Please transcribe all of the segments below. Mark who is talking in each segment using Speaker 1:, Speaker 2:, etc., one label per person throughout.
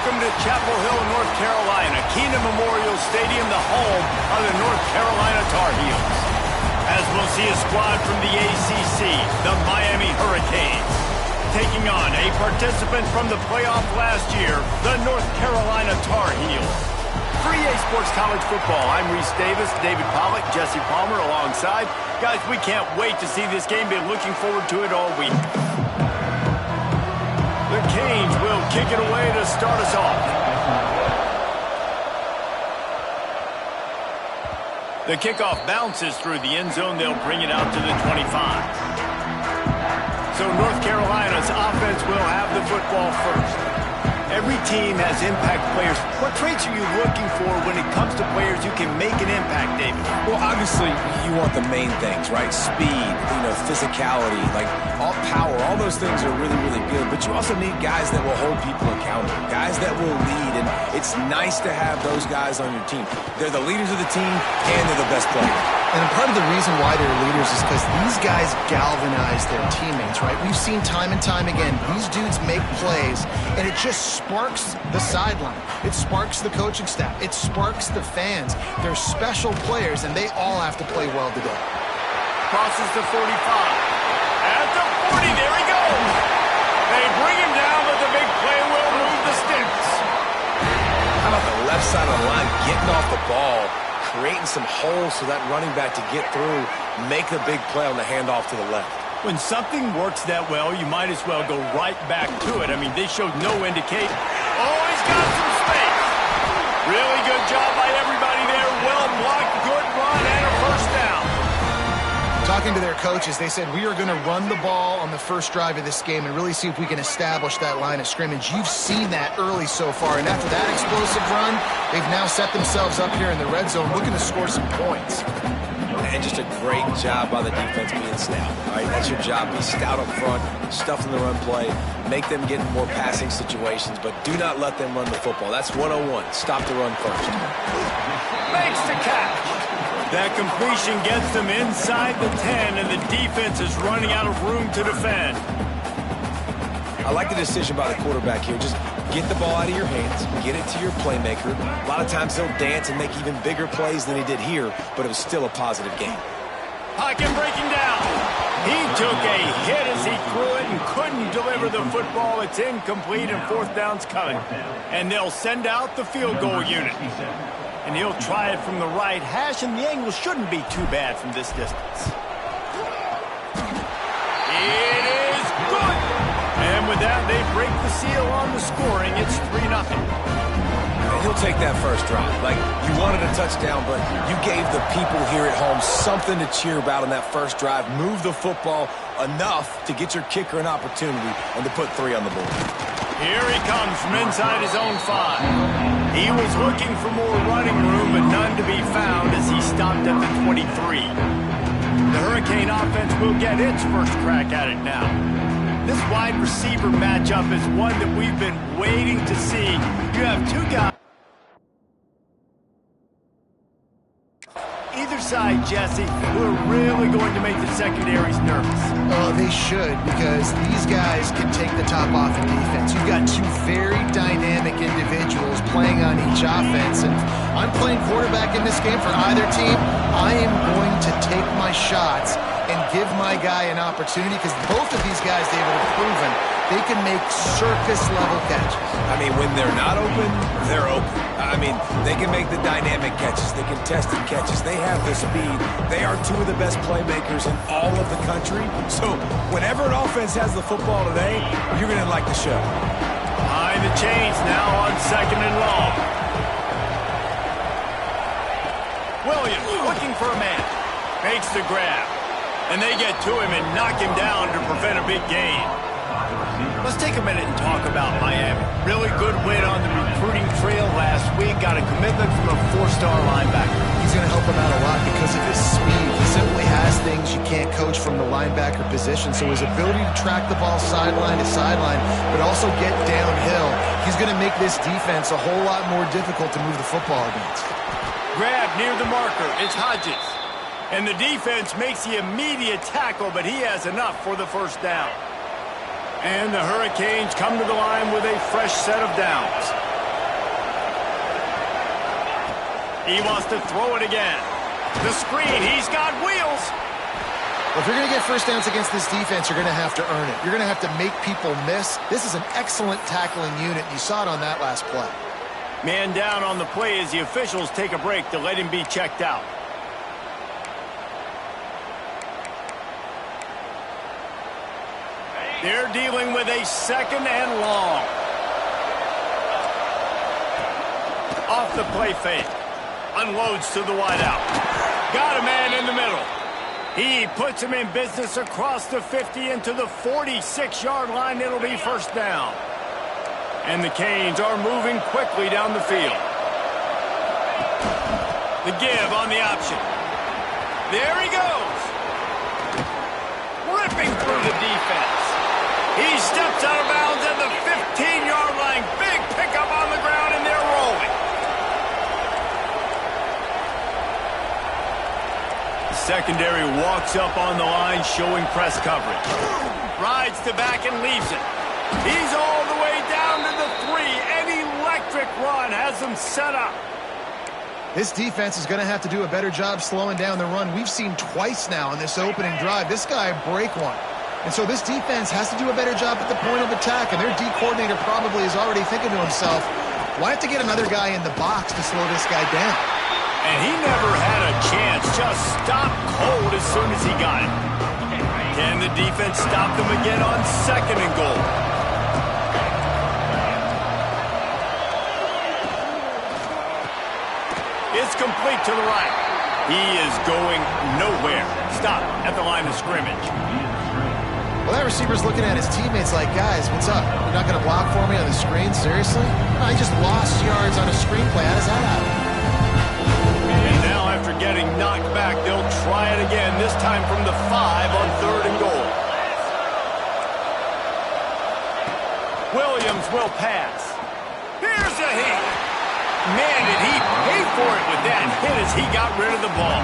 Speaker 1: Welcome to Chapel Hill, North Carolina, Keenan Memorial Stadium, the home of the North Carolina Tar Heels. As we'll see a squad from the ACC, the Miami Hurricanes, taking on a participant from the playoff last year, the North Carolina Tar Heels. For EA Sports College Football, I'm Reese Davis, David Pollack, Jesse Palmer alongside. Guys, we can't wait to see this game. Been looking forward to it all week. The Canes will kick it away to start us off. The kickoff bounces through the end zone. They'll bring it out to the 25. So North Carolina's offense will have the football first. Every team has impact players. What traits are you looking for when it comes to players who can make an impact, David?
Speaker 2: Well, obviously, you want the main things, right? Speed, physicality, like all power. All those things are really, really good. But you also need guys that will hold people accountable, guys that will lead. And it's nice to have those guys on your team. They're the leaders of the team, and they're the best players.
Speaker 3: And part of the reason why they're leaders is because these guys galvanize their teammates, right? We've seen time and time again, these dudes make plays, and it just sparks the sideline. It sparks the coaching staff. It sparks the fans. They're special players, and they all have to play well today.
Speaker 1: Crosses the 45. At the 40, there he goes. They bring him down, but the big play will move the sticks.
Speaker 2: How about the left side of the line getting off the ball, creating some holes so that running back to get through, make a big play on the handoff to the left.
Speaker 1: When something works that well, you might as well go right back to it. I mean, they showed no indication. Oh, he's got some space. Really good job by everybody there. Well blocked, good run, and a first down.
Speaker 3: Talking to their coaches, they said, we are going to run the ball on the first drive of this game and really see if we can establish that line of scrimmage. You've seen that early so far, and after that explosive run, they've now set themselves up here in the red zone looking to score some points.
Speaker 2: And just a great job by the defense being stout, right? That's your job. Be stout up front, stuff in the run play, make them get in more passing situations, but do not let them run the football. That's 101. Stop the run first.
Speaker 1: Makes the catch. That completion gets them inside the 10, and the defense is running out of room to defend.
Speaker 2: I like the decision by the quarterback here. Just get the ball out of your hands, get it to your playmaker. A lot of times he'll dance and make even bigger plays than he did here, but it was still a positive game.
Speaker 1: Pocket breaking down. He took a hit as he threw it and couldn't deliver the football. It's incomplete, and fourth down's coming. And they'll send out the field goal unit. And he'll try it from the right hash, and the angle shouldn't be too bad from this distance. It is good. And with that, they break the seal on the scoring. It's 3-0.
Speaker 2: And he'll take that first drive. Like, you wanted a touchdown, but you gave the people here at home something to cheer about on that first drive. Move the football enough to get your kicker an opportunity and to put 3 on the board.
Speaker 1: Here he comes from inside his own 5. He was looking for more running room, but none to be found as he stopped at the 23. The Hurricane offense will get its first crack at it now. This wide receiver matchup is one that we've been waiting to see. You have two guys. Either side, Jesse, who are really going to make the secondaries nervous.
Speaker 3: Oh, they should, because these guys can take the top off in defense. You've got two very dynamic individuals playing on each offense, and I'm playing quarterback in this game for either team. I am going to take my shots and give my guy an opportunity, because both of these guys, David, have proven they can make circus-level catches.
Speaker 2: I mean, when they're not open, they're open. I mean, they can make the dynamic catches, the contested catches. They have the speed. They are two of the best playmakers in all of the country. So whenever an offense has the football today, you're going to like the show.
Speaker 1: Behind the chains now on 2nd and long. Williams looking for a man. Makes the grab. And they get to him and knock him down to prevent a big gain. Let's take a minute and talk about Miami. Really good win on the recruiting trail last week. Got a commitment from a 4-star linebacker.
Speaker 3: He's going to help him out a lot because of his speed. He simply has things you can't coach from the linebacker position. So his ability to track the ball sideline to sideline, but also get downhill, he's going to make this defense a whole lot more difficult to move the football against.
Speaker 1: Grab near the marker. It's Hodges. And the defense makes the immediate tackle, but he has enough for the first down. And the Hurricanes come to the line with a fresh set of downs. He wants to throw it again. The screen, he's got wheels.
Speaker 3: Well, if you're going to get first downs against this defense, you're going to have to earn it. You're going to have to make people miss. This is an excellent tackling unit. You saw it on that last play.
Speaker 1: Man down on the play as the officials take a break to let him be checked out. They're dealing with a 2nd and long. Off the play fake. Unloads to the wideout. Got a man in the middle. He puts him in business across the 50 into the 46-yard line. It'll be first down. And the Canes are moving quickly down the field. The give on the option. There he goes. Ripping through the defense. He steps out of bounds at the 15-yard line. Big pickup on the ground, and they're rolling. Secondary walks up on the line, showing press coverage. Rides the back and leaves it. He's all the way down to the 3. An electric run has him set up.
Speaker 3: This defense is going to have to do a better job slowing down the run. We've seen twice now in this opening drive. This guy break one. And so this defense has to do a better job at the point of attack. And their D coordinator probably is already thinking to himself, well, I have to get another guy in the box to slow this guy down.
Speaker 1: And he never had a chance. Just stopped cold as soon as he got it. Can the defense stop them again on 2nd and goal? It's complete to the right. He is going nowhere. Stop at the line of scrimmage.
Speaker 3: Well, that receiver's looking at his teammates like, guys, what's up? You're not going to block for me on the screen? Seriously? No, he just lost yards on a screen play. How does that happen?
Speaker 1: And now after getting knocked back, they'll try it again, this time from the 5 on 3rd and goal. Williams will pass. Here's a hit. Man, did he pay for it with that hit as he got rid of the ball.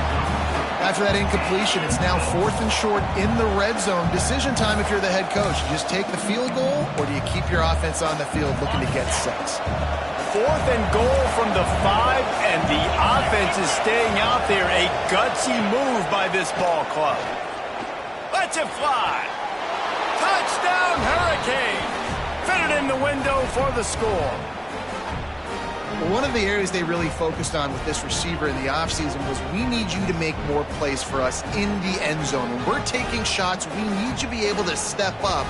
Speaker 3: After that incompletion, it's now 4th and short in the red zone. Decision time if you're the head coach. You just take the field goal, or do you keep your offense on the field looking to get 6?
Speaker 1: 4th and goal from the 5, and the offense is staying out there. A gutsy move by this ball club. Lets it fly. Touchdown, Hurricanes. Fitted in the window for the score.
Speaker 3: Well, one of the areas they really focused on with this receiver in the offseason was we need you to make more plays for us in the end zone. When we're taking shots, we need you to be able to step up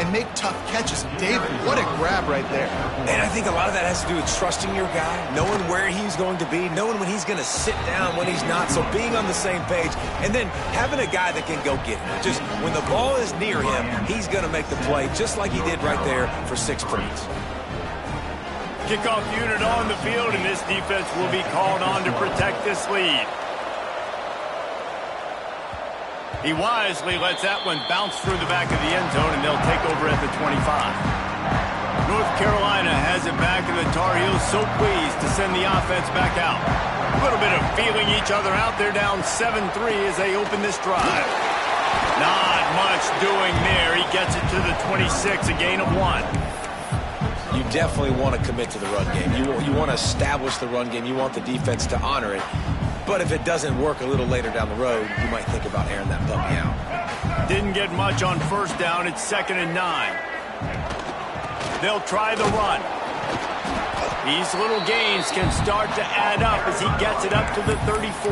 Speaker 3: and make tough catches. David, what a grab right there.
Speaker 2: And I think a lot of that has to do with trusting your guy, knowing where he's going to be, knowing when he's going to sit down, when he's not. So being on the same page, and then having a guy that can go get it. Just when the ball is near him, he's going to make the play just like he did right there for 6 points.
Speaker 1: Kickoff unit on the field, and this defense will be called on to protect this lead. He wisely lets that one bounce through the back of the end zone, and they'll take over at the 25. North Carolina has it back, and the Tar Heels so pleased to send the offense back out. A little bit of feeling each other out. They're down 7-3 as they open this drive. Not much doing there. He gets it to the 26, a gain of 1.
Speaker 2: You definitely want to commit to the run game. You want to establish the run game. You want the defense to honor it. But if it doesn't work a little later down the road, you might think about airing that puppy out.
Speaker 1: Didn't get much on 1st down. It's 2nd and 9. They'll try the run. These little gains can start to add up as he gets it up to the 34.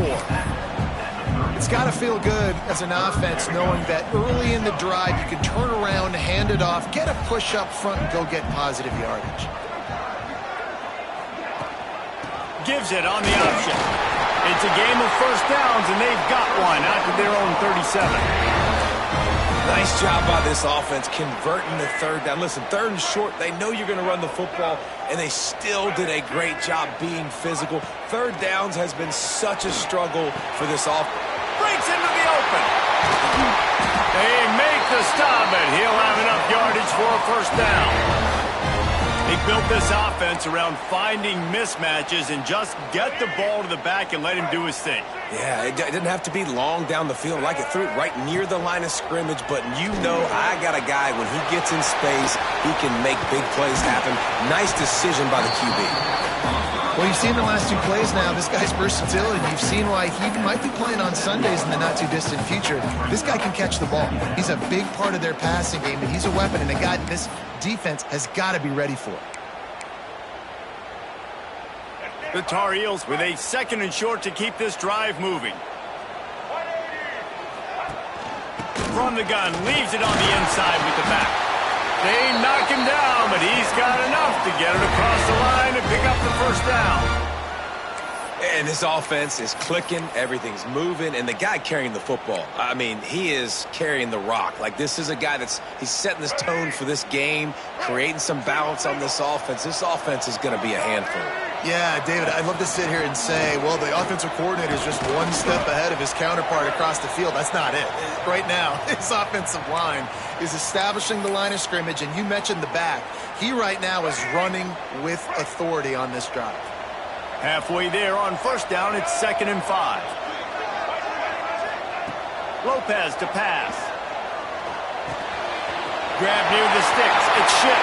Speaker 3: It's got to feel good as an offense knowing that early in the drive you can turn around, hand it off, get a push up front, and go get positive yardage.
Speaker 1: Gives it on the option. It's a game of first downs, and they've got one out to their own 37.
Speaker 2: Nice job by this offense converting the 3rd down. Listen, 3rd and short, they know you're going to run the football, and they still did a great job being physical. 3rd downs has been such a struggle for this offense.
Speaker 1: Breaks into the open. They make the stop, and he'll have enough yardage for a first down. They built this offense around finding mismatches and just get the ball to the back and let him do his thing.
Speaker 2: Yeah, it didn't have to be long down the field. Like it threw it right near the line of scrimmage, but you know I got a guy, when he gets in space, he can make big plays happen. Nice decision by the QB.
Speaker 3: Well, you've seen the last 2 plays now. This guy's versatility. You've seen why he might be playing on Sundays in the not-too-distant future. This guy can catch the ball. He's a big part of their passing game, and he's a weapon, and a guy that this defense has got to be ready for.
Speaker 1: The Tar Heels with a 2nd and short to keep this drive moving. From the gun, leaves it on the inside with the back. They knock him down, but he's got enough to get it across the line and pick up the first down.
Speaker 2: And this offense is clicking, everything's moving, and the guy carrying the football, I mean, he is carrying the rock. Like, this is a guy he's setting this tone for this game, creating some balance on this offense. This offense is going to be a handful.
Speaker 3: Yeah, David, I'd love to sit here and say, well, the offensive coordinator is just one step ahead of his counterpart across the field. That's not it. Right now, his offensive line is establishing the line of scrimmage, and you mentioned the back. He right now is running with authority on this drive.
Speaker 1: Halfway there on first down, it's 2nd and 5. Lopez to pass. Grab near the sticks. It's Shipp.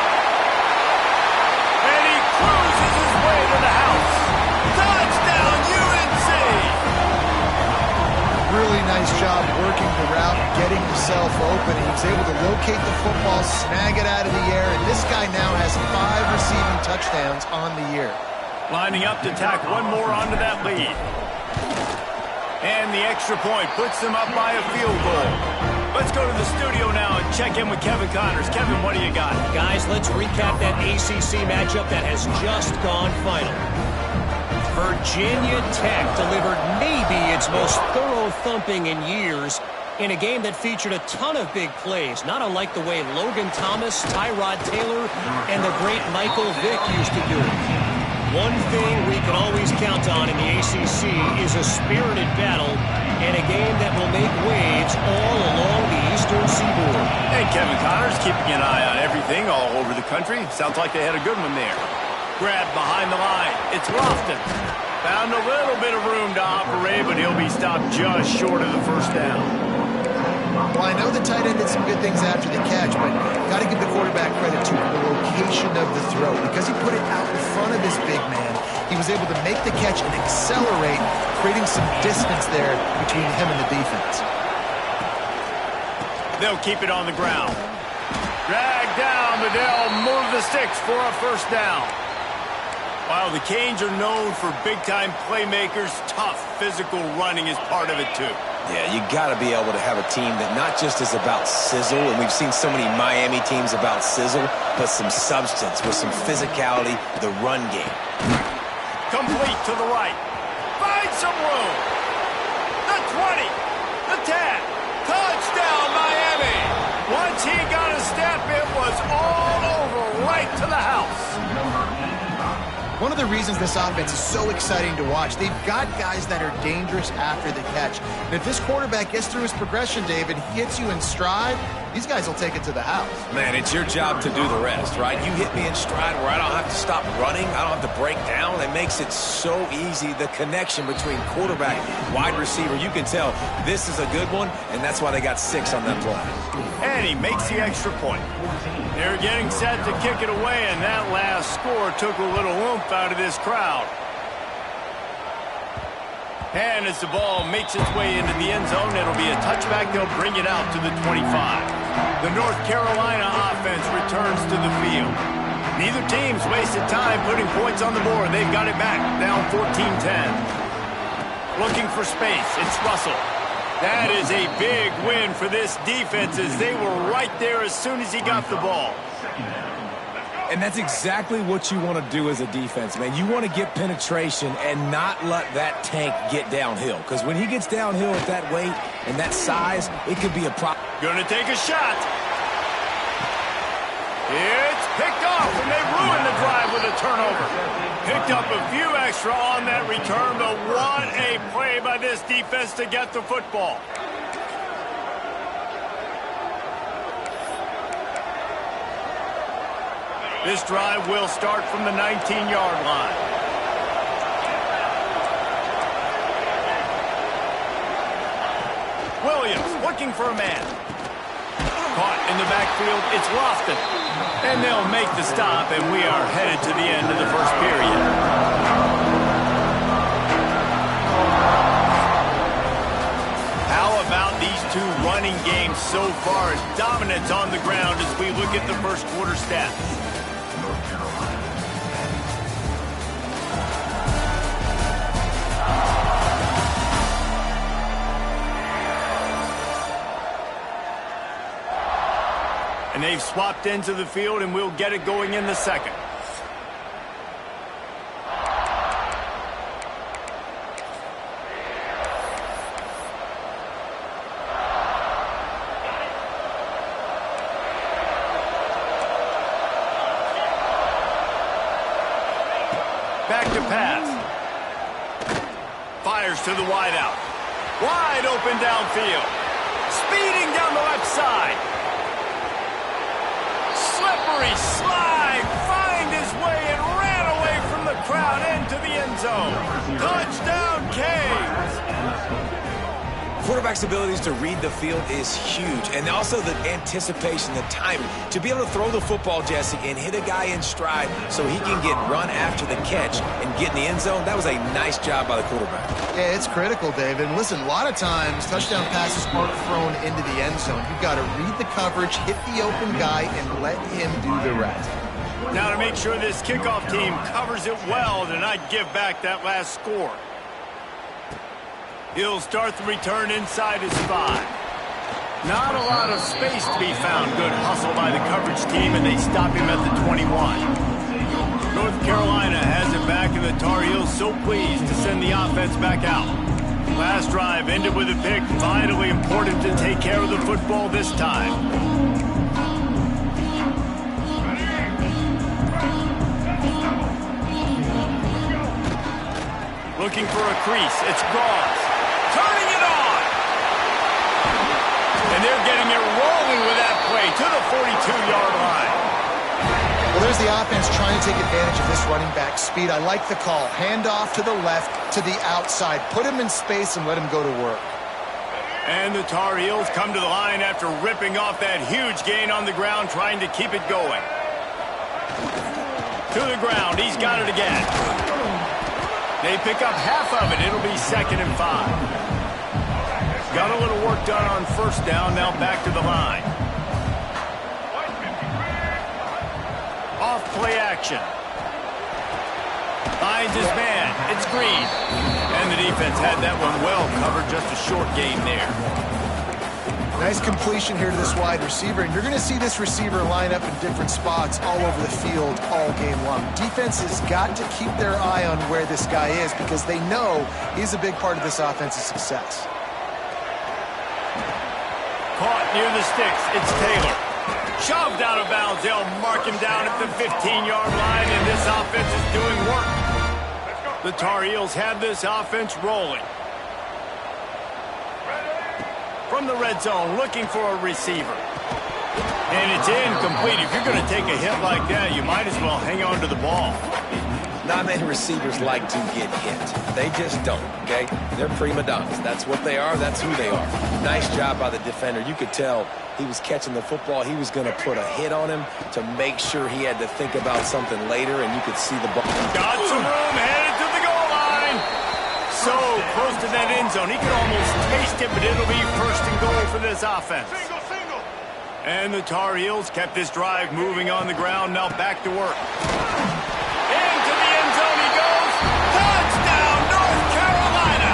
Speaker 1: And he cruises his way to the house. Touchdown, UNC!
Speaker 3: Really nice job working the route, getting himself open. He was able to locate the football, snag it out of the air, and this guy now has 5 receiving touchdowns on the year.
Speaker 1: Lining up to tack one more onto that lead. And the extra point puts them up by a field goal. Let's go to the studio now and check in with Kevin Connors. Kevin, what do you got?
Speaker 4: Guys, let's recap that ACC matchup that has just gone final. Virginia Tech delivered maybe its most thorough thumping in years in a game that featured a ton of big plays, not unlike the way Logan Thomas, Tyrod Taylor, and the great Michael Vick used to do it. One thing we can always count on in the ACC is a spirited battle and a game that will make waves all along the Eastern Seaboard.
Speaker 1: Hey, Kevin Connors keeping an eye on everything all over the country. Sounds like they had a good one there. Grab behind the line. It's Lofton. Found a little bit of room to operate, but he'll be stopped just short of the first down.
Speaker 3: Well, I know the tight end did some good things after the catch, but got to give the quarterback credit to the location of the throw. Because he put it out in front of his big man, he was able to make the catch and accelerate, creating some distance there between him and the defense.
Speaker 1: They'll keep it on the ground. Drag down, but they'll move the sticks for a first down. While the Canes are known for big-time playmakers, tough physical running is part of it, too.
Speaker 2: Yeah, you got to be able to have a team that not just is about sizzle, and we've seen so many Miami teams about sizzle, but some substance with some physicality, the run game.
Speaker 1: Complete to the right. Find some room. The 20. The 10. Touchdown, Miami. Once he got a step, it was all over right to the house.
Speaker 3: One of the reasons this offense is so exciting to watch, they've got guys that are dangerous after the catch. And if this quarterback gets through his progression, David, he hits you in stride, these guys will take it to the house.
Speaker 2: Man, it's your job to do the rest, right? You hit me in stride where I don't have to stop running. I don't have to break down. It makes it so easy, the connection between quarterback, wide receiver. You can tell this is a good one, and that's why they got 6 on that play.
Speaker 1: And he makes the extra point. They're getting set to kick it away, and that last score took a little oomph out of this crowd. And as the ball makes its way into the end zone, it'll be a touchback. They'll bring it out to the 25. The North Carolina offense returns to the field. Neither team's wasted time putting points on the board. They've got it back, down 14-10. Looking for space. It's Russell. That is a big win for this defense as they were right there as soon as he got the ball.
Speaker 2: And that's exactly what you want to do as a defense, man. You want to get penetration and not let that tank get downhill. Because when he gets downhill at that weight and that size, it could be a problem.
Speaker 1: Gonna take a shot. It's picked off, and they ruined the drive with a turnover. Picked up a few extra on that return, but what a play by this defense to get the football. This drive will start from the 19-yard line. Williams looking for a man. Caught In the backfield, it's Lofton. And they'll make the stop, and we are headed to the end of the first period. How about these two running games so far? Dominance on the ground as we look at the first quarter stats. And they've swapped into the field, and we'll get it going in the second. Back to pass. Fires to the wideout. Wide open downfield. Speeding down the left side. Slippery slide, find his way and ran away from the crowd into the end zone. Touchdown, Canes!
Speaker 2: Quarterback's abilities to read the field is huge, and also the anticipation, the timing. To be able to throw the football, Jesse, and hit a guy in stride so he can get run after the catch and get in the end zone, that was a nice job by the quarterback.
Speaker 3: Yeah, it's critical, David. And listen, a lot of times, touchdown passes aren't thrown into the end zone. You've got to read the coverage, hit the open guy, and let him do the rest.
Speaker 1: Now to make sure this kickoff team covers it well to not give back that last score. He'll start the return inside his 5. Not a lot of space to be found. Good hustle by the coverage team, and they stop him at the 21. North Carolina has it back, and the Tar Heels so pleased to send the offense back out. Last drive ended with a pick. Vitally important to take care of the football this time. Looking for a crease. It's Gauze. Turning it on. And they're getting it rolling with that play to the 42-yard line.
Speaker 3: Well, there's the offense trying to take advantage of this running back speed. I like the call. Hand off to the left, to the outside. Put him in space and let him go to work.
Speaker 1: And the Tar Heels come to the line after ripping off that huge gain on the ground, trying to keep it going. To the ground. He's got it again. They pick up half of it. It'll be 2nd and 5. Got a little work done on first down. Now back to the line. Off play action. Finds his man. It's Green. And the defense had that one well covered. Just a short gain there.
Speaker 3: Nice completion here to this wide receiver, and you're going to see this receiver line up in different spots all over the field all game long. Defense has got to keep their eye on where this guy is because they know he's a big part of this offense's success.
Speaker 1: Caught near the sticks. It's Taylor. Shoved out of bounds. They'll mark him down at the 15-yard line, and this offense is doing work. The Tar Heels have this offense rolling. From the red zone, looking for a receiver. And it's incomplete. If you're going to take a hit like that, you might as well hang on to the ball.
Speaker 2: Not many receivers like to get hit. They just don't, okay? They're prima donnas. That's what they are. That's who they are. Nice job by the defender. You could tell he was catching the football. He was going to put a hit on him to make sure he had to think about something later, and you could see the ball.
Speaker 1: Got some room, headed to the goal line. So close to that end zone. He could almost taste it, but it'll be 1st and goal for this offense. And the Tar Heels kept this drive moving on the ground. Now back to work. Into the end zone he goes. Touchdown, North Carolina.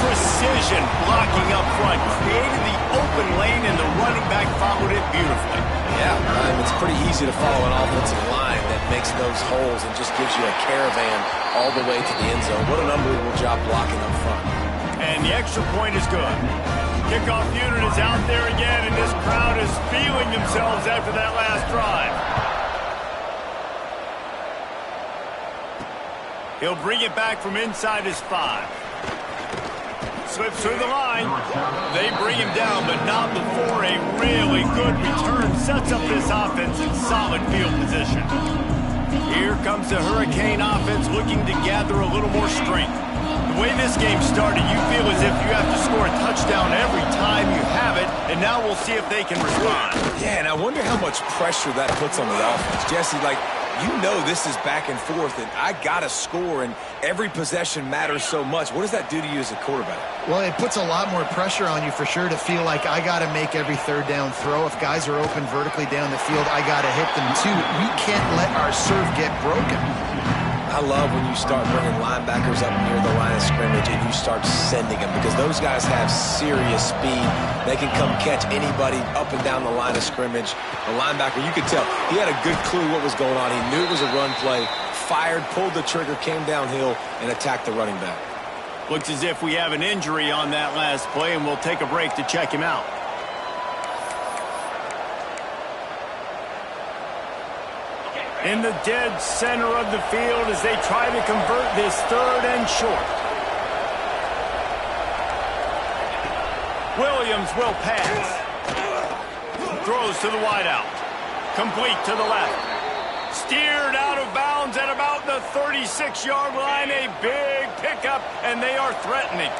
Speaker 1: Precision blocking up front. Created the open lane, and the running back followed it beautifully.
Speaker 2: Yeah, it's pretty easy to follow an offensive line that makes those holes and just gives you a caravan all the way to the end zone. What an unbelievable job blocking up front.
Speaker 1: And the extra point is good. Kickoff unit is out there again, and this crowd is feeling themselves after that last drive. He'll bring it back from inside his 5. Slips through the line. They bring him down, but not before a really good return sets up this offense in solid field position. Here comes the Hurricane offense looking to gather a little more strength. The way this game started, you feel as if you have to score a touchdown every time you have it, and now we'll see if they can respond.
Speaker 2: Yeah, and I wonder how much pressure that puts on the offense. Jesse, like, you know this is back and forth, and I got to score, and every possession matters so much. What does that do to you as a quarterback?
Speaker 3: Well, it puts a lot more pressure on you for sure to feel like I got to make every third down throw. If guys are open vertically down the field, I got to hit them too. We can't let our serve get broken.
Speaker 2: I love when you start bringing linebackers up near the line of scrimmage and you start sending them, because those guys have serious speed. They can come catch anybody up and down the line of scrimmage. The linebacker, you could tell, he had a good clue what was going on. He knew it was a run play, fired, pulled the trigger, came downhill, and attacked the running back.
Speaker 1: Looks as if we have an injury on that last play, and we'll take a break to check him out. In the dead center of the field as they try to convert this third and short. Williams will pass. Throws to the wideout. Complete to the left. Steered out of bounds at about the 36-yard line. A big pickup, and they are threatening.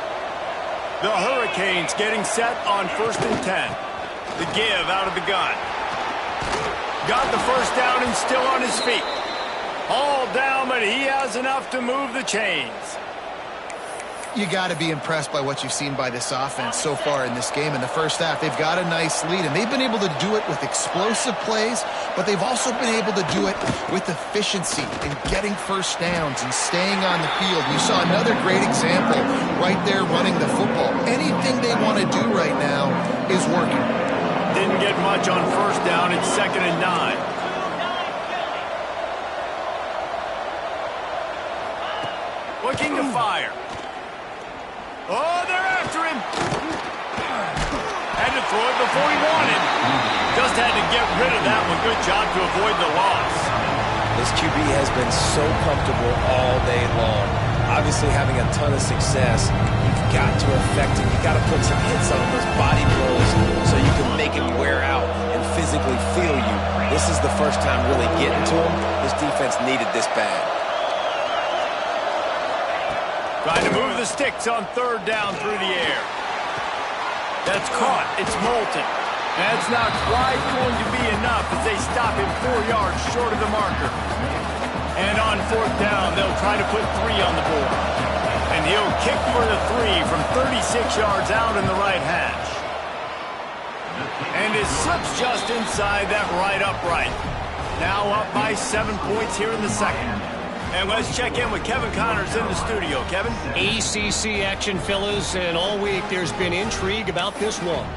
Speaker 1: The Hurricanes getting set on 1st and 10. The give out of the gun. Got the first down and still on his feet. All down, but he has enough to move the chains.
Speaker 3: You got to be impressed by what you've seen by this offense so far in this game. In the first half, they've got a nice lead, and they've been able to do it with explosive plays, but they've also been able to do it with efficiency and getting first downs and staying on the field. You saw another great example right there running the football. Anything they want to do right now is working.
Speaker 1: Didn't get much on first down. It's 2nd and 9. Looking to fire. Oh, they're after him. Had to throw it before he wanted. Just had to get rid of that one. Good job to avoid the loss.
Speaker 2: This QB has been so comfortable all day long. Obviously having a ton of success. You've got to affect him. You've got to put some hits on those body blows so you can make him wear out and physically feel you. This is the first time really getting to him. This defense needed this bad.
Speaker 1: Trying to move the sticks on 3rd down through the air. That's caught. It's Moulton. That's not quite going to be enough as they stop him 4 yards short of the marker. And on 4th down, they'll try to put 3 on the board. And he'll kick for the 3 from 36 yards out in the right hash. And it slips just inside that right upright. Now up by 7 points here in the second. And let's check in with Kevin Connors in the studio. Kevin?
Speaker 4: ACC action, fellas, and all week there's been intrigue about this one.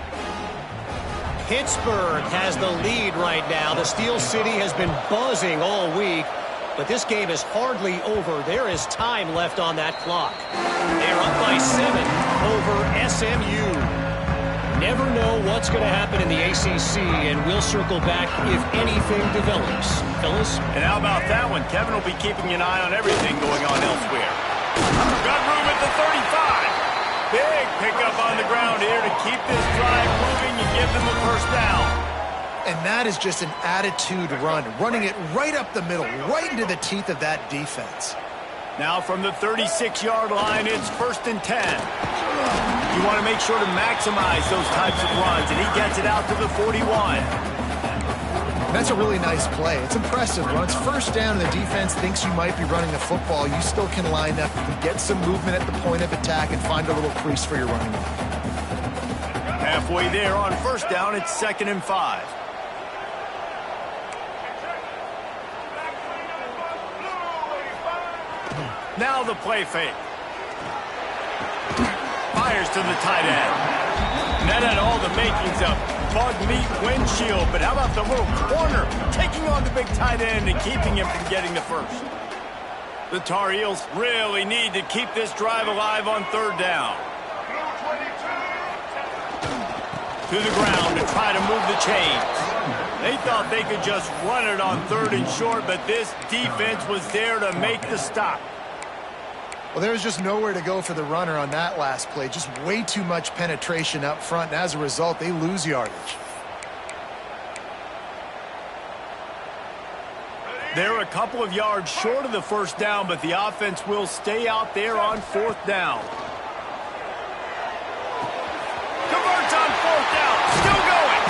Speaker 4: Pittsburgh has the lead right now. The Steel City has been buzzing all week, but this game is hardly over. There is time left on that clock. They're up by 7 over SMU. Never know what's going to happen in the ACC, and we'll circle back if anything develops. Fellas?
Speaker 1: And how about that one? Kevin will be keeping an eye on everything going on elsewhere. Got room at the 35. Big pickup on the ground here to keep this drive moving and give them a first down.
Speaker 3: And that is just an attitude run, running it right up the middle, right into the teeth of that defense.
Speaker 1: Now from the 36-yard line, it's 1st and 10. You want to make sure to maximize those types of runs, and he gets it out to the 41.
Speaker 3: That's a really nice play. It's impressive. When it's 1st down and the defense thinks you might be running the football, you still can line up and get some movement at the point of attack and find a little crease for your running back.
Speaker 1: Halfway there on 1st down, it's 2nd and 5. Now the play fake. Fires to the tight end. And that had all the makings of bug meat windshield, but how about the little corner taking on the big tight end and keeping him from getting the first? The Tar Heels really need to keep this drive alive on 3rd down. To the ground to try to move the chains. They thought they could just run it on 3rd and short, but this defense was there to make the stop.
Speaker 3: Well, there was just nowhere to go for the runner on that last play. Just way too much penetration up front, and as a result, they lose yardage.
Speaker 1: They're a couple of yards short of the first down, but the offense will stay out there on fourth down. Converts on fourth down. Still going.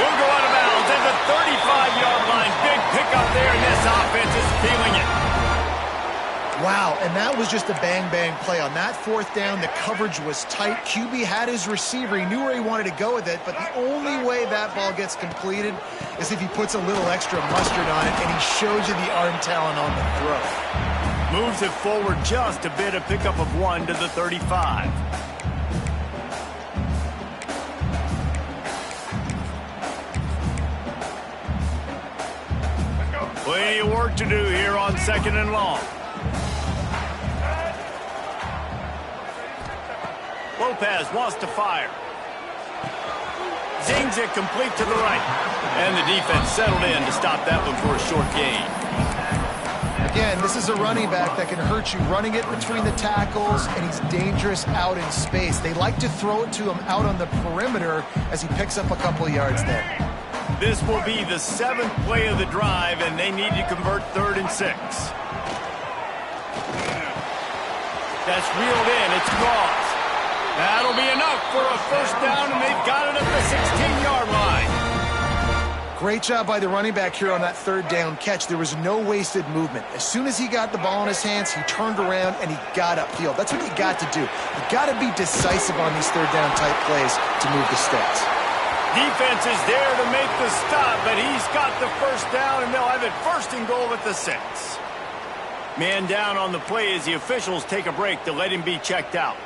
Speaker 1: He'll go out of bounds at the 35-yard line. Big pickup there, and this offense is feeling it.
Speaker 3: Wow, and that was just a bang-bang play. On that fourth down, the coverage was tight. QB had his receiver. He knew where he wanted to go with it, but the only way that ball gets completed is if he puts a little extra mustard on it, and he shows you the arm talent on the throw.
Speaker 1: Moves it forward just a bit, a pickup of 1 to the 35. Plenty of work to do here on 2nd and long. Lopez wants to fire. Zings it complete to the right. And the defense settled in to stop that one for a short gain.
Speaker 3: Again, this is a running back that can hurt you running it between the tackles, and he's dangerous out in space. They like to throw it to him out on the perimeter as he picks up a couple of yards there.
Speaker 1: This will be the 7th play of the drive, and they need to convert 3rd and 6. That's reeled in. It's crossed. That'll be enough for a first down, and they've got it at the 16-yard line.
Speaker 3: Great job by the running back here on that 3rd down catch. There was no wasted movement. As soon as he got the ball in his hands, he turned around and he got upfield. That's what you got to do. You got to be decisive on these 3rd down type plays to move the stats.
Speaker 1: Defense is there to make the stop, but he's got the first down, and they'll have it 1st and goal at the 6. Man down on the play as the officials take a break to let him be checked out.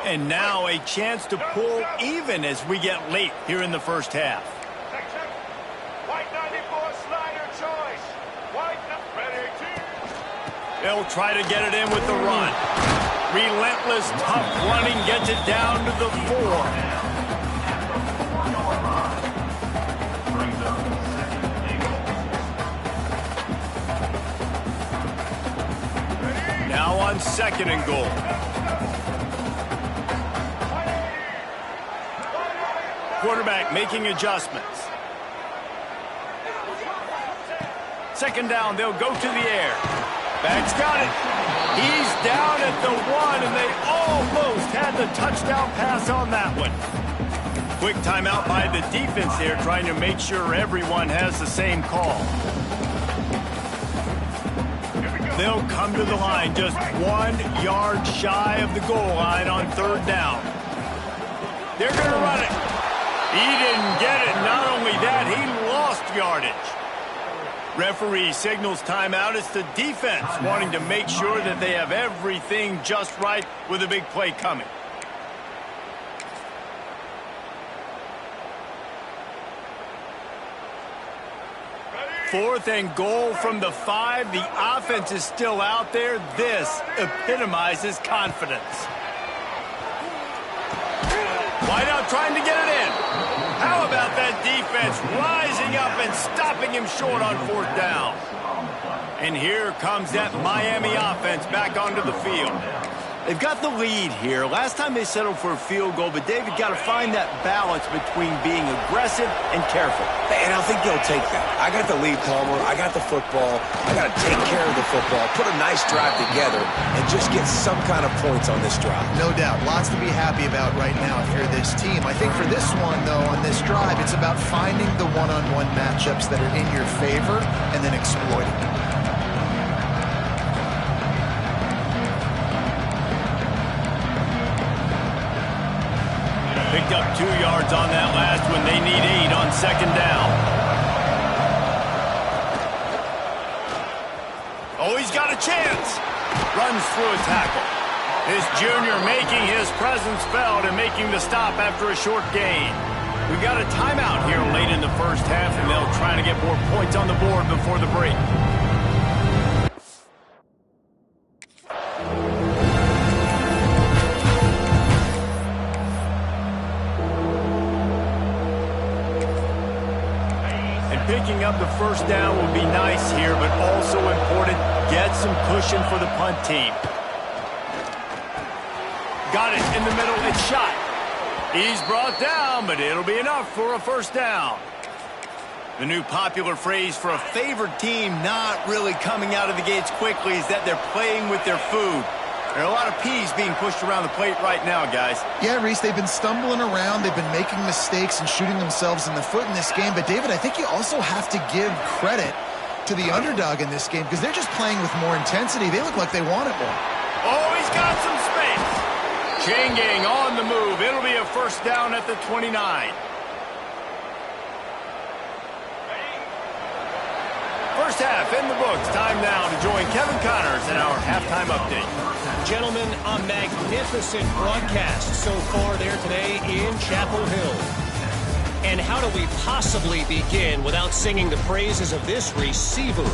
Speaker 1: And now a chance to pull even as we get late here in the first half.
Speaker 5: White 94 slider choice. White ready to.
Speaker 1: They'll try to get it in with the run. Relentless, tough running gets it down to the 4. Now on 2nd and goal. Quarterback making adjustments. 2nd down, they'll go to the air. Back's got it. He's down at the 1, and they almost had the touchdown pass on that one. Quick timeout by the defense there, trying to make sure everyone has the same call. They'll come to the line just 1 yard shy of the goal line on 3rd down. They're going to run it. He didn't get it. Not only that, he lost yardage. Referee signals timeout. It's the defense wanting to make sure that they have everything just right with a big play coming. Fourth and goal from the 5. The offense is still out there. This epitomizes confidence. Wideout trying to get it in. How about that defense rising up and stopping him short on 4th down? And here comes that Miami offense back onto the field. They've got the lead here. Last time they settled for a field goal, but David got to find that balance between being aggressive and careful.
Speaker 2: And I think they'll take that. I got the lead, Palmer. I got the football. I got to take care of the football, put a nice drive together, and just get some kind of points on this drive.
Speaker 3: No doubt. Lots to be happy about right now if you're this team. I think for this one, though, on this drive, it's about finding the one-on-one matchups that are in your favor and then exploiting them.
Speaker 1: Picked up 2 yards on that last one. They need 8 on 2nd down. Oh, he's got a chance. Runs through a tackle. This junior making his presence felt and making the stop after a short gain. We've got a timeout here late in the first half, and they'll try to get more points on the board before the break. Picking up the first down will be nice here, but also important, get some cushion for the punt team. Got it in the middle, it's shot. He's brought down, but it'll be enough for a first down. The new popular phrase for a favored team not really coming out of the gates quickly is that they're playing with their food. There are a lot of peas being pushed around the plate right now, guys.
Speaker 3: Yeah, Reese, they've been stumbling around. They've been making mistakes and shooting themselves in the foot in this game. But, David, I think you also have to give credit to the underdog in this game because they're just playing with more intensity. They look like they want it more.
Speaker 1: Oh, he's got some space. Chain gang on the move. It'll be a first down at the 29. First half in the books. Time now to join Kevin Connors in our halftime update.
Speaker 4: Gentlemen, a magnificent broadcast so far there today in Chapel Hill. And how do we possibly begin without singing the praises of this receiver?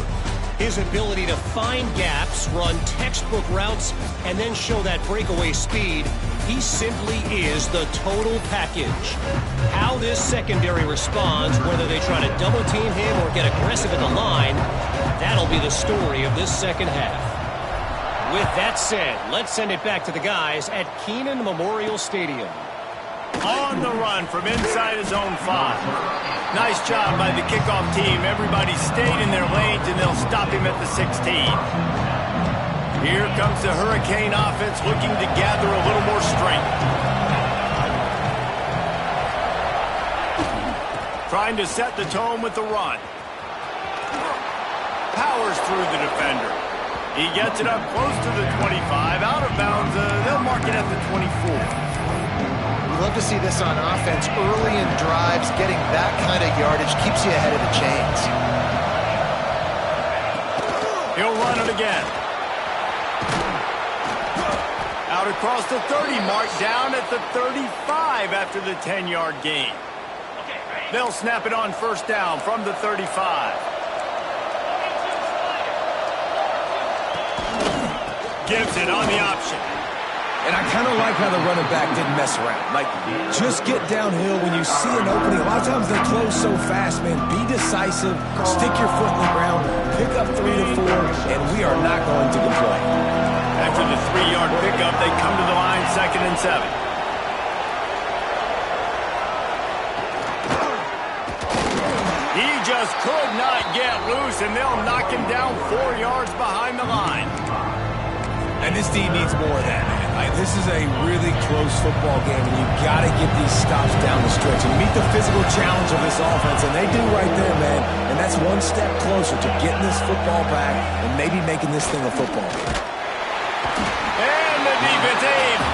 Speaker 4: His ability to find gaps, run textbook routes, and then show that breakaway speed. He simply is the total package. How this secondary responds, whether they try to double team him or get aggressive at the line, that'll be the story of this second half. With that said, let's send it back to the guys at Kenan Memorial Stadium.
Speaker 1: On the run from inside his own 5. Nice job by the kickoff team. Everybody stayed in their lanes, and they'll stop him at the 16. Here comes the Hurricane offense looking to gather a little more strength. Trying to set the tone with the run. Powers through the defender. He gets it up close to the 25. Out of bounds, they'll mark it at the 24.
Speaker 3: We love to see this on offense. Early in drives, getting that kind of yardage keeps you ahead of the chains.
Speaker 1: He'll run it again. Out across the 30 mark, down at the 35 after the 10-yard gain. They'll snap it on first down from the 35. Gives it on the option.
Speaker 2: And I kind of like how the running back didn't mess around. Like, just get downhill when you see an opening. A lot of times they close so fast, man. Be decisive, stick your foot in the ground, pick up 3 to 4, and we are not going to complain.
Speaker 1: After the 3-yard pickup, they come to the line, 2nd and 7. He just could not get loose, and they'll knock him down 4 yards behind the line.
Speaker 2: And this team needs more of that, man. Like, this is a really close football game, and you've got to get these stops down the stretch and meet the physical challenge of this offense, and they do right there, man. And that's one step closer to getting this football back and maybe making this thing a football game.
Speaker 1: And the defense,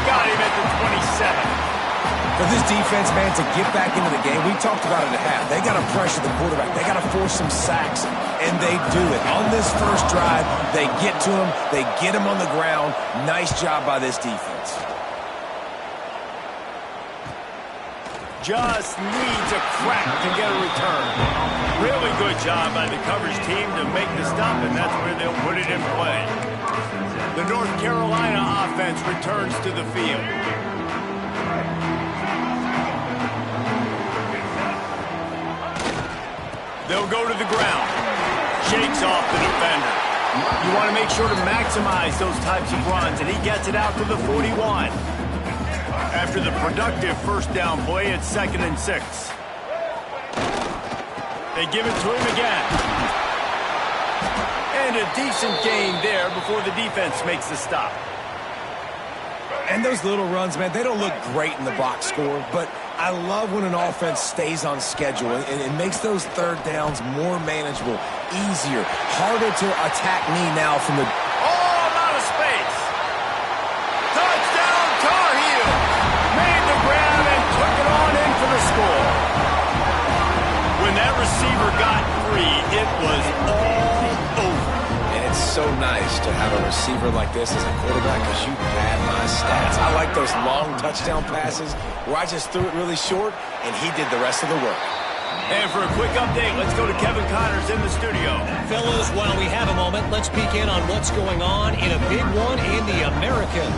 Speaker 1: got him at the 27.
Speaker 2: For this defense, man, to get back into the game, we talked about it at half. They got to pressure the quarterback. They got to force some sacks, and they do it. On this first drive, they get to him. They get him on the ground. Nice job by this defense.
Speaker 1: Just needs a crack to get a return. Really good job by the coverage team to make the stop, and that's where they'll put it in play. The North Carolina offense returns to the field. They'll go to the ground. Shakes off the defender. You want to make sure to maximize those types of runs, and he gets it out to the 41. After the productive first down play, it's 2nd and 6. They give it to him again. And a decent gain there before the defense makes the stop.
Speaker 2: And those little runs, man, they don't look great in the box score, but I love when an offense stays on schedule and it makes those third downs more manageable, easier, harder to attack me now from the...
Speaker 1: Oh, a lot of space. Touchdown, Tar Heel. Made the grab and took it on in for the score. When that receiver got free, it was all over.
Speaker 2: And it's so nice to have a receiver like this as a quarterback because you pad my stats. I like those long touchdown passes where I just threw it really short and he did the rest of the work.
Speaker 1: And for a quick update, let's go to Kevin Connors in the studio.
Speaker 4: Fellas, while we have a moment, let's peek in on what's going on in a big one in the American.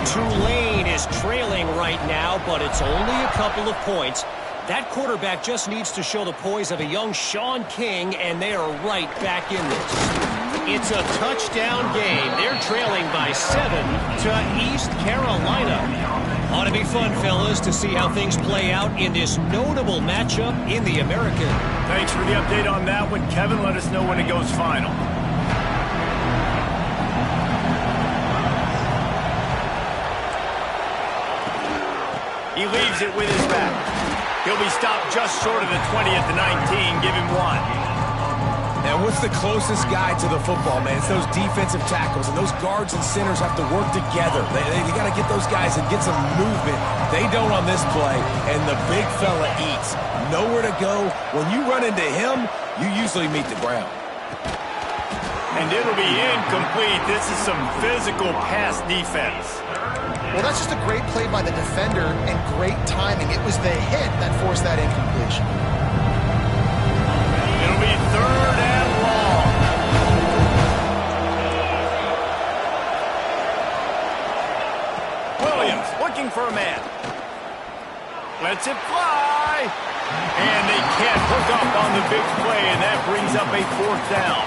Speaker 4: Tulane is trailing right now, but it's only a couple of points. That quarterback just needs to show the poise of a young Sean King, and they are right back in this. It's a touchdown game. They're trailing by 7 to East Carolina. Ought to be fun, fellas, to see how things play out in this notable matchup in the American.
Speaker 1: Thanks for the update on that one, Kevin. Let us know when it goes final. He leaves it with his back. He'll be stopped just short of the 20 at the 19. Give him 1.
Speaker 2: Now, what's the closest guy to the football, man? It's those defensive tackles, and those guards and centers have to work together. They got to get those guys and get some movement. They don't on this play, and the big fella eats. Nowhere to go. When you run into him, you usually meet the ground.
Speaker 1: And it'll be incomplete. This is some physical pass defense.
Speaker 3: Well, that's just a great play by the defender and great timing. It was the hit that forced that incompletion.
Speaker 1: It'll be 3rd and long. Williams looking for a man. Lets it fly. And they can't hook up on the big play, and that brings up a 4th down.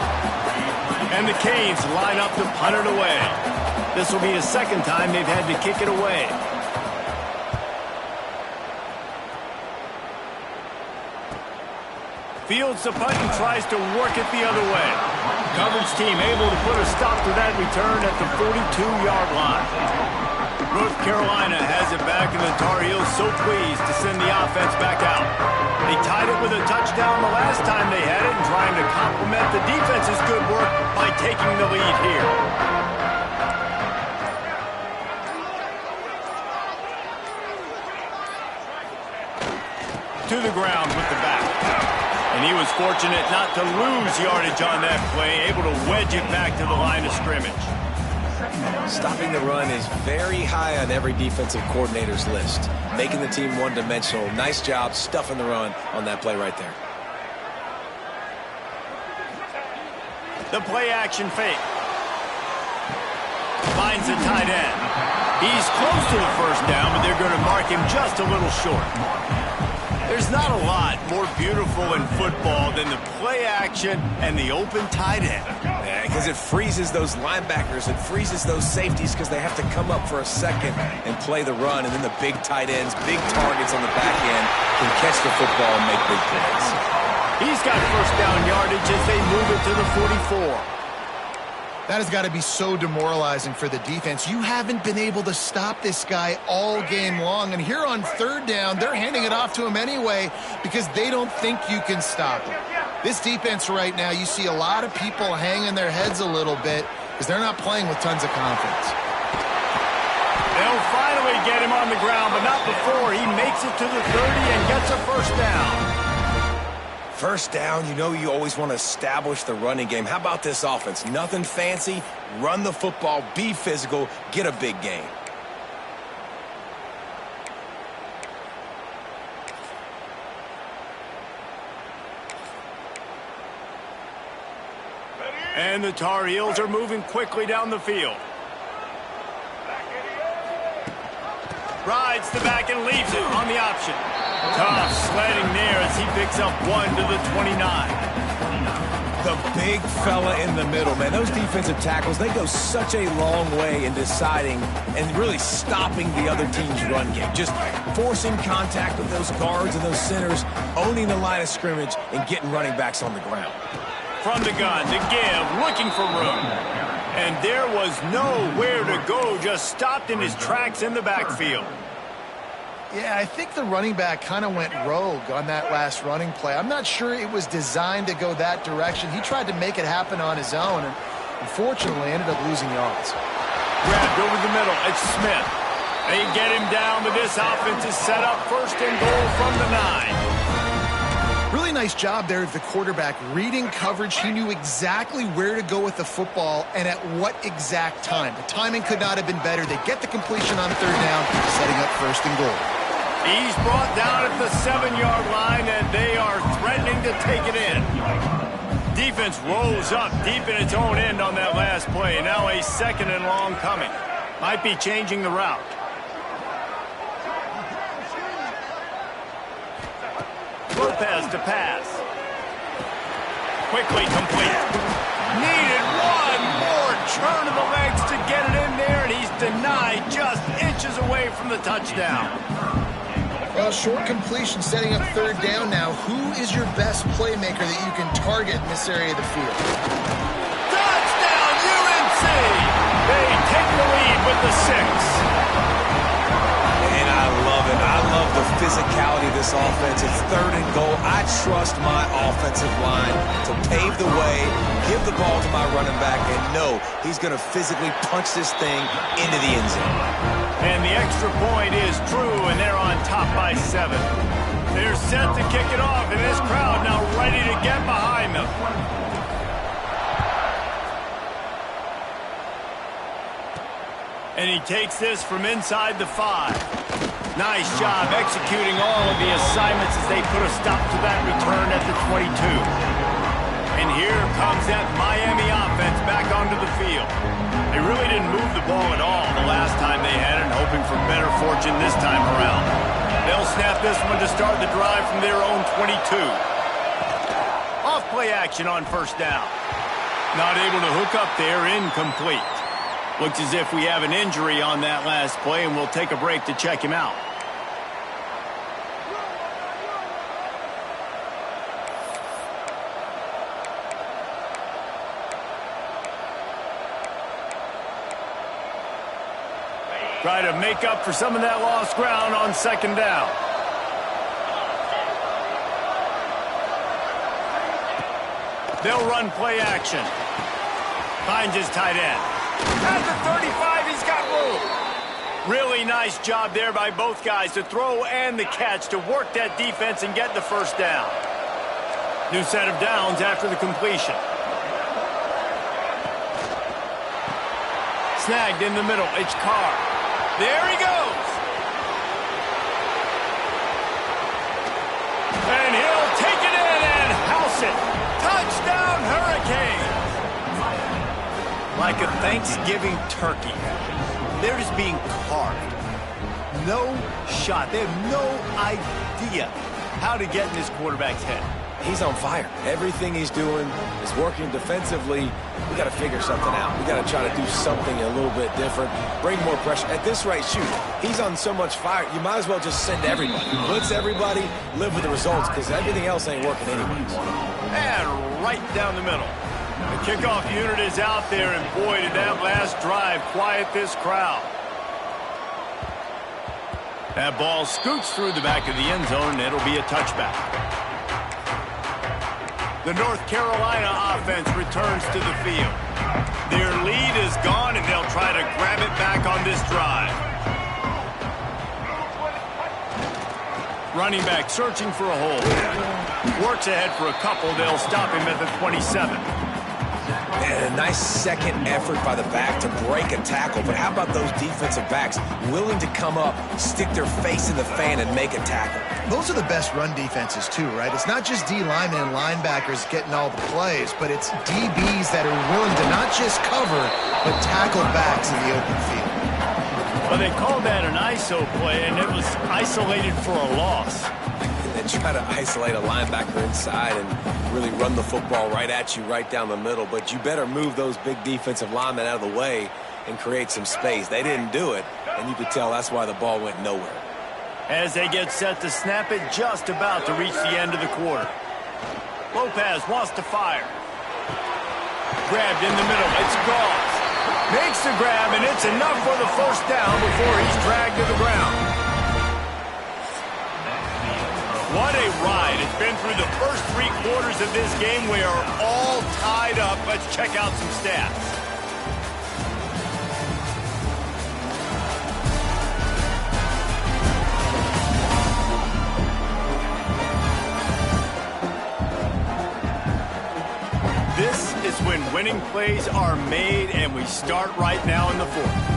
Speaker 1: And the Canes line up to punt it away. This will be the 2nd time they've had to kick it away. Fields the punt and tries to work it the other way. Coverage team able to put a stop to that return at the 42-yard line. North Carolina has it back, and the Tar Heels so pleased to send the offense back out. They tied it with a touchdown the last time they had it, and trying to complement the defense's good work by taking the lead here. To the ground with the back. And he was fortunate not to lose yardage on that play, able to wedge it back to the line of scrimmage.
Speaker 2: Stopping the run is very high on every defensive coordinator's list. Making the team one-dimensional. Nice job stuffing the run on that play right there.
Speaker 1: The play-action fake. Finds the tight end. He's close to the 1st down, but they're going to mark him just a little short. There's not a lot more beautiful in football than the play action and the open tight end.
Speaker 2: Yeah, because it freezes those linebackers. It freezes those safeties because they have to come up for a second and play the run. And then the big tight ends, big targets on the back end can catch the football and make big plays.
Speaker 1: He's got 1st down yardage as they move it to the 44.
Speaker 3: That has got to be so demoralizing for the defense. You haven't been able to stop this guy all game long. And here on 3rd down, they're handing it off to him anyway because they don't think you can stop him. This defense right now, you see a lot of people hanging their heads a little bit because they're not playing with tons of confidence.
Speaker 1: They'll finally get him on the ground, but not before he makes it to the 30 and gets a 1st down.
Speaker 2: 1st down, you know you always want to establish the running game. How about this offense? Nothing fancy. Run the football, be physical, get a big gain.
Speaker 1: And the Tar Heels are moving quickly down the field. Rides the back and leaves it on the option. Tough sledding there as he picks up 1 to the 29.
Speaker 2: The big fella in the middle, man. Those defensive tackles, they go such a long way in deciding and really stopping the other team's run game. Just forcing contact with those guards and those centers, owning the line of scrimmage, and getting running backs on the ground.
Speaker 1: From the gun to give, looking for room. And there was nowhere to go, just stopped in his tracks in the backfield.
Speaker 3: Yeah, I think the running back kind of went rogue on that last running play. I'm not sure it was designed to go that direction. He tried to make it happen on his own and unfortunately ended up losing yards.
Speaker 1: Grabbed over the middle. It's Smith. They get him down, but this offense is set up 1st and goal from the 9.
Speaker 3: Really nice job there of the quarterback reading coverage. He knew exactly where to go with the football and at what exact time. The timing could not have been better. They get the completion on 3rd down, setting up 1st and goal.
Speaker 1: He's brought down at the 7-yard line, and they are threatening to take it in. Defense rolls up deep in its own end on that last play. Now a 2nd and long coming. Might be changing the route. Lopez to pass. Quickly complete. Needed one more turn of the legs to get it in there, and he's denied just inches away away from the touchdown.
Speaker 3: Well, short completion setting up third down now. Who is your best playmaker that you can target in this area of the field?
Speaker 1: Touchdown, UNC! They take the lead with the 6.
Speaker 2: And I love it. I love the physicality of this offense. It's third and goal. I trust my offensive line to pave the way, give the ball to my running back, and know he's going to physically punch this thing into the end zone.
Speaker 1: And the extra point is true, and they're on top by 7. They're set to kick it off, and this crowd now ready to get behind them. And he takes this from inside the 5. Nice job executing all of the assignments as they put a stop to that return at the 22. And here comes that Miami offense back onto the field. They really didn't move the ball at all the last time they had it, hoping for better fortune this time around. They'll snap this one to start the drive from their own 22. Off play action on first down. Not able to hook up there, incomplete. Looks as if we have an injury on that last play, and we'll take a break to check him out. Try to make up for some of that lost ground on second down. They'll run play action. Finds his tight end. At the 35, he's got room. Really nice job there by both guys to throw and the catch to work that defense and get the first down. New set of downs after the completion. Snagged in the middle. It's Carr. There he goes. And he'll take it in and house it. Touchdown, Hurricanes. Like a Thanksgiving turkey. They're just being carved. No shot. They have no idea how to get in this quarterback's head.
Speaker 2: He's on fire. Everything he's doing is working defensively. We got to figure something out. We got to try to do something a little bit different. Bring more pressure. At this rate, shoot, he's on so much fire, you might as well just send everybody. Blitz everybody, live with the results, because everything else ain't working anyways.
Speaker 1: And right down the middle. The kickoff unit is out there, and boy, did that last drive quiet this crowd. That ball scoots through the back of the end zone, and it'll be a touchback. The North Carolina offense returns to the field. Their lead is gone, and they'll try to grab it back on this drive. Running back searching for a hole. Works ahead for a couple. They'll stop him at the 27.
Speaker 2: And a nice second effort by the back to break a tackle. But how about those defensive backs willing to come up, stick their face in the fan, and make a tackle?
Speaker 3: Those are the best run defenses, too, right? It's not just D linemen and linebackers getting all the plays, but it's DBs that are willing to not just cover, but tackle backs in the open field.
Speaker 1: Well, they called that an ISO play, and it was isolated for a loss.
Speaker 2: And then try to isolate a linebacker inside and really run the football right at you, right down the middle. But you better move those big defensive linemen out of the way and create some space. They didn't do it, and you could tell that's why the ball went nowhere.
Speaker 1: As they get set to snap it, just about to reach the end of the quarter. Lopez wants to fire. Grabbed in the middle. It's Goss. Makes the grab, and it's enough for the first down before he's dragged to the ground. What a ride. It's been through the first 3 quarters of this game. We are all tied up. Let's check out some stats. This is when winning plays are made, and we start right now in the 4th.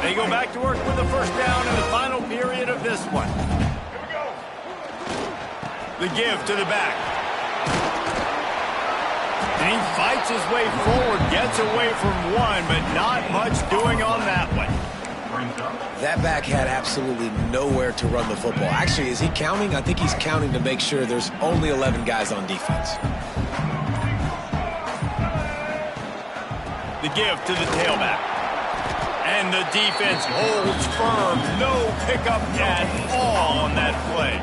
Speaker 1: They go back to work with the first down in the final period of this one. The give to the back. And he fights his way forward, gets away from one, but not much doing on that one.
Speaker 2: That back had absolutely nowhere to run the football. Actually, is he counting? I think he's counting to make sure there's only 11 guys on defense.
Speaker 1: The give to the tailback. And the defense holds firm. No pickup at all on that play.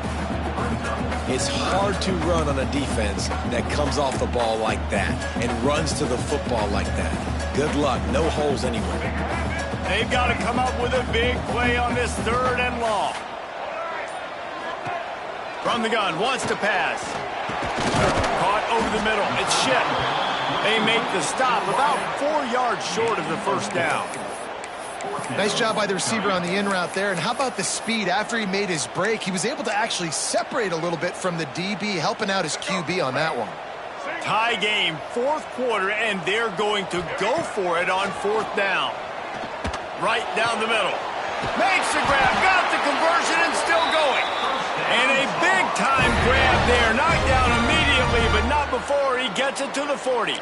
Speaker 2: It's hard to run on a defense that comes off the ball like that and runs to the football like that. Good luck. No holes anywhere.
Speaker 1: They've got to come up with a big play on this 3rd and long. From the gun, wants to pass. Caught over the middle. It's Shit. They make the stop about 4 yards short of the first down.
Speaker 3: Nice job by the receiver on the in route there. And how about the speed? After he made his break, he was able to actually separate a little bit from the DB, helping out his QB on that one.
Speaker 1: Tie game, 4th quarter, and they're going to go for it on 4th down. Right down the middle. Makes the grab, got the conversion, and still going. And a big-time grab there. Knocked down immediately, but not before he gets it to the 40.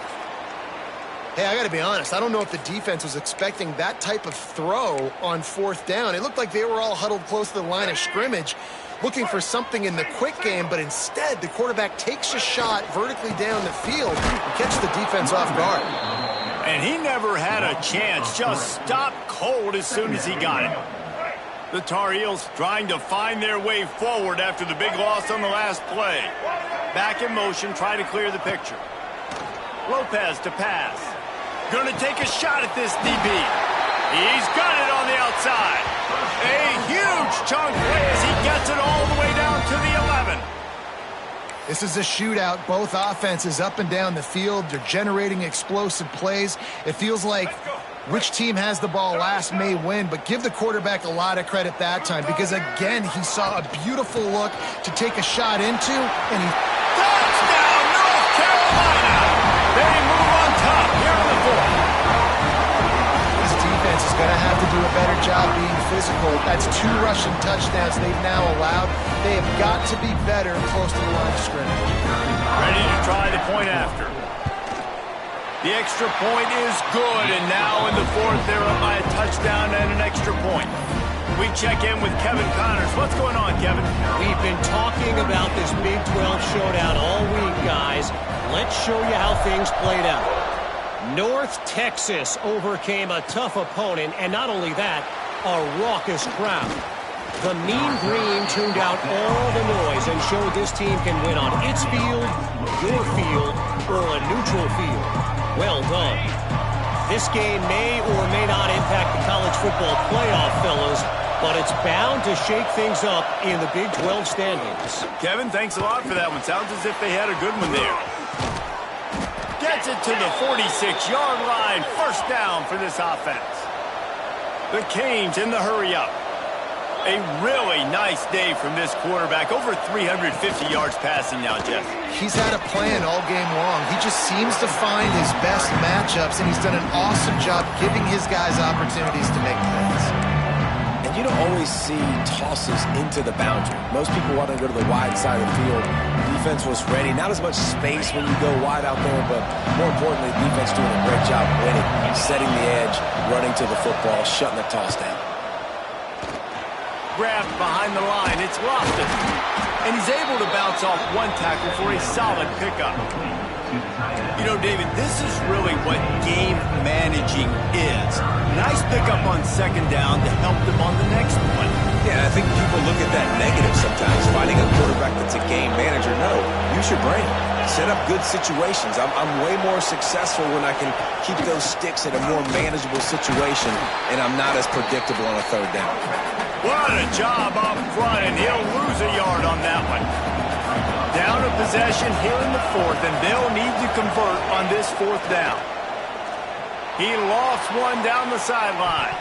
Speaker 3: Hey, I got to be honest. I don't know if the defense was expecting that type of throw on 4th down. It looked like they were all huddled close to the line of scrimmage, looking for something in the quick game, but instead the quarterback takes a shot vertically down the field and catches the defense off guard.
Speaker 1: And he never had a chance, just stopped cold as soon as he got it. The Tar Heels trying to find their way forward after the big loss on the last play. Back in motion, try to clear the picture. Lopez to pass. Going to take a shot at this DB. He's got it on the outside. A huge chunk play as he gets it all the way down to the 11.
Speaker 3: This is a shootout. Both offenses up and down the field. They're generating explosive plays. It feels like which team has the ball last may win, but give the quarterback a lot of credit that time because, again, he saw a beautiful look to take a shot into, and he...
Speaker 1: Touchdown, North Carolina! They move on top here in the 4th.
Speaker 3: This defense is going to have to do a better job being physical. That's 2 rushing touchdowns they've now allowed. They have got to be better close to the line of scrimmage.
Speaker 1: Ready to try the point after. The extra point is good, and now in the 4th, they're up by a touchdown and an extra point. We check in with Kevin Connors. What's going on, Kevin?
Speaker 4: We've been talking about this Big 12 showdown all week, guys. Let's show you how things played out. North Texas overcame a tough opponent, and not only that, a raucous crowd. The Mean Green tuned out all the noise and showed this team can win on its field, your field, or a neutral field. Well done. This game may or may not impact the college football playoff, fellas, but it's bound to shake things up in the Big 12 standings.
Speaker 1: Kevin, thanks a lot for that one. Sounds as if they had a good one there. Gets it to the 46-yard line. 1st down for this offense. The Canes in the hurry-up. A really nice day from this quarterback. Over 350 yards passing now, Jeff.
Speaker 3: He's had a plan all game long. He just seems to find his best matchups, and he's done an awesome job giving his guys opportunities to make plays.
Speaker 2: And you don't always see tosses into the boundary. Most people want to go to the wide side of the field. Defense was ready. Not as much space when you go wide out there, but more importantly, defense doing a great job winning, setting the edge, running to the football, shutting the toss down.
Speaker 1: Grabbed behind the line. It's Loftus. And he's able to bounce off one tackle for a solid pickup. You know, David, this is really what game managing is. Nice pickup on 2nd down to help them on the next one.
Speaker 2: Yeah, I think people look at that negative sometimes, finding a quarterback that's a game manager. No, use your brain. Set up good situations. I'm way more successful when I can keep those sticks in a more manageable situation, and I'm not as predictable on a 3rd down.
Speaker 1: What a job up front, and he'll lose a yard on that one. Down a possession here in the 4th, and they'll need to convert on this 4th down. He lost one down the sideline.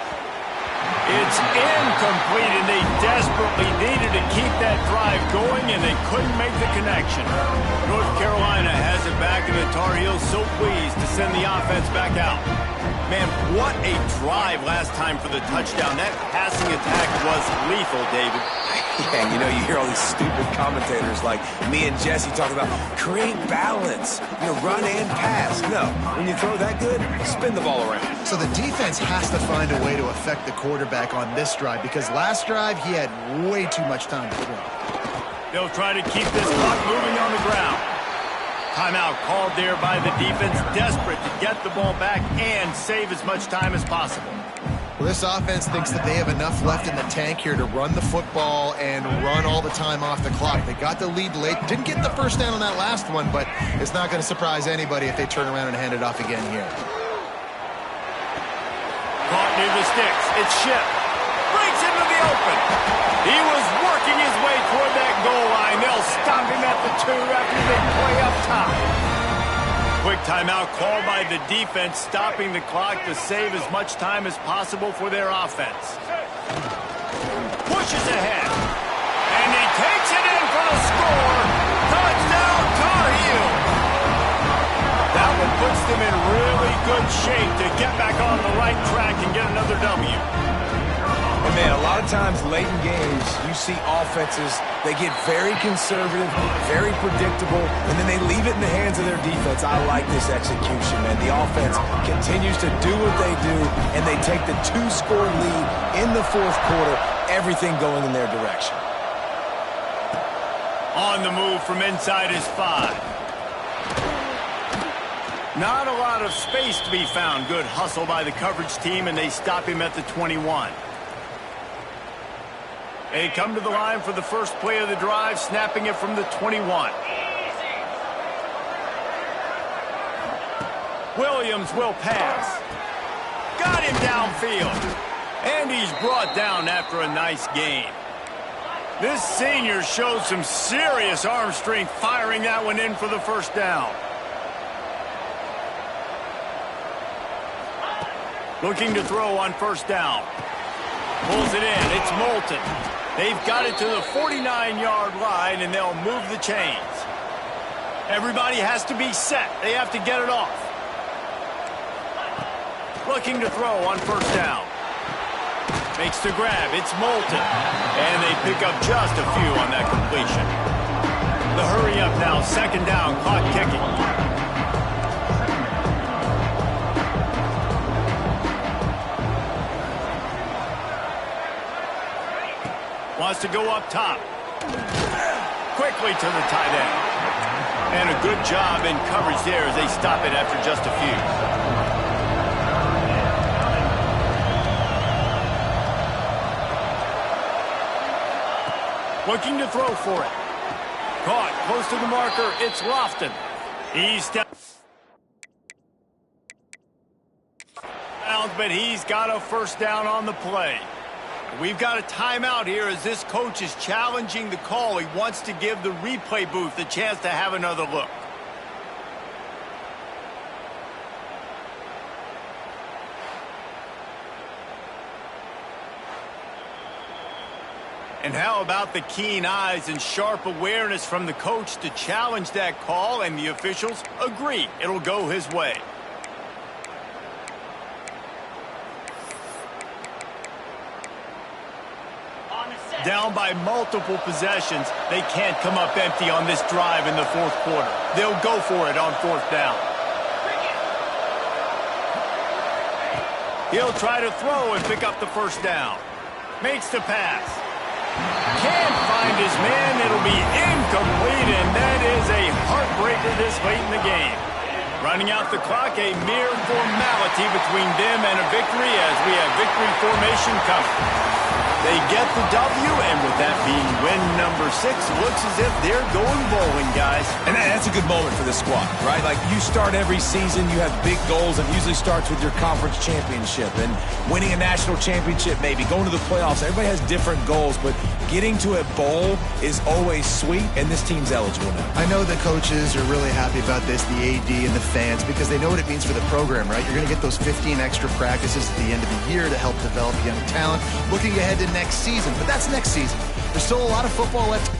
Speaker 1: It's incomplete, and they desperately needed to keep that drive going, and they couldn't make the connection. North Carolina has it back in the Tar Heels so pleased to send the offense back out. Man, what a drive last time for the touchdown. That passing attack was lethal, David.
Speaker 2: Yeah, you know, you hear all these stupid commentators like me and Jesse talk about create balance, run and pass. No, when you throw that good, spin the ball around.
Speaker 3: So the defense has to find a way to affect the quarterback on this drive because last drive he had way too much time to throw.
Speaker 1: They'll try to keep this clock moving on the ground. Timeout called there by the defense, desperate to get the ball back and save as much time as possible.
Speaker 3: Well, this offense thinks that they have enough left in the tank here to run the football and run all the time off the clock. They got the lead late. Didn't get the first down on that last one, but it's not going to surprise anybody if they turn around and hand it off again here.
Speaker 1: Caught near the sticks. It's Ship. Breaks into the open. He was working his way toward that goal line. They'll stop him at the 2 after the big play up top. Quick timeout called by the defense, stopping the clock to save as much time as possible for their offense. Pushes ahead. And he takes it in for the score. Touchdown, Tar Heels. That one puts them in really good shape to get back on the right track and get another W.
Speaker 2: And man, a lot of times late in games, you see offenses, they get very conservative, very predictable, and then they leave it in the hands of their defense. I like this execution, man. The offense continues to do what they do, and they take the 2-score lead in the fourth quarter, everything going in their direction.
Speaker 1: On the move from inside his 5. Not a lot of space to be found. Good hustle by the coverage team, and they stop him at the 21. They come to the line for the first play of the drive, snapping it from the 21. Williams will pass. Got him downfield. And he's brought down after a nice gain. This senior shows some serious arm strength firing that one in for the first down. Looking to throw on first down. Pulls it in. It's Moulton. They've got it to the 49-yard line, and they'll move the chains. Everybody has to be set. They have to get it off. Looking to throw on first down. Makes the grab. It's Moulton. And they pick up just a few on that completion. The hurry up now. Second down. Clock ticking. Wants to go up top. Quickly to the tight end. And a good job in coverage there as they stop it after just a few. Looking to throw for it. Caught close to the marker. It's Lofton. He steps down, but he's got a first down on the play. We've got a timeout here as this coach is challenging the call. He wants to give the replay booth a chance to have another look. And how about the keen eyes and sharp awareness from the coach to challenge that call, and the officials agree it'll go his way. Down by multiple possessions, they can't come up empty on this drive in the fourth quarter. They'll go for it on fourth down. He'll try to throw and pick up the first down. Makes the pass. Can't find his man. It'll be incomplete, and that is a heartbreaker this late in the game. Running out the clock, a mere formality between them and a victory as we have victory formation coming. They get the W, and with that being win number 6, looks as if they're going bowling, guys.
Speaker 2: And that's a good moment for the squad, right? Like, you start every season, you have big goals, and usually starts with your conference championship and winning a national championship, maybe going to the playoffs. Everybody has different goals, but getting to a bowl is always sweet, and this team's eligible now.
Speaker 3: I know the coaches are really happy about this, the AD and the fans, because they know what it means for the program, right? You're going to get those 15 extra practices at the end of the year to help develop young talent. Looking ahead to next season, but that's next season. There's still a lot of football left.